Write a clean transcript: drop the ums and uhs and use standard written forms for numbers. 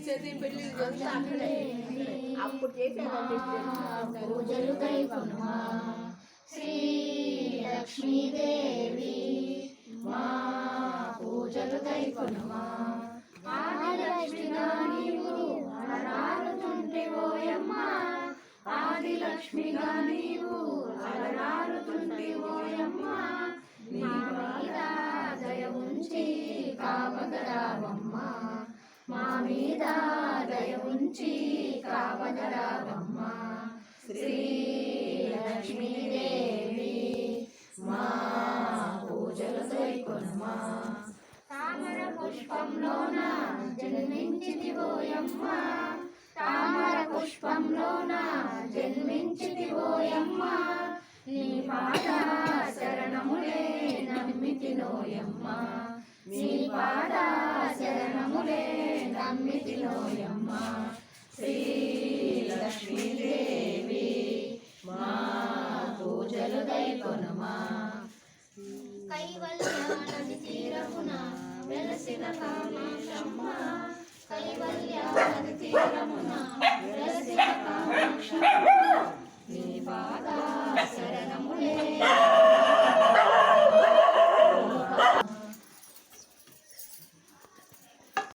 చేసేది పెళ్లి అప్పుడు చేసేదండి పూజలు కైకొనుమా శ్రీ లక్ష్మీదేవి మా పూజలు కైకొనుమా ఆదిలక్ష్మిగా నీవు అలరారుతుంటివోయమ్మ ఆదిలక్ష్మిగా నీవు అలరారుతుంటివోయమ్మ నీ మీద దయ ఉంచి కావగరావమ్మ మా మీద దయ ఉంచి కావగరావమ్మ శ్రీ లక్ష్మీదేవి మా పూజలు కైకొనుమా తామర పుష్పంలోన జన్మించితివోయమ్మ తామర పుష్పంలోన జన్మించితివోయమ్మ నీ పాద శరణములే నమ్మితినోయమ్మ నీ పాద శరణములే నమ్మితినోయమ్మ శ్రీ లక్ష్మీదేవి మా పూజలు కైకొనుమా కైవల్య నది తీరమున వెలసిన కామాక్షమ్మ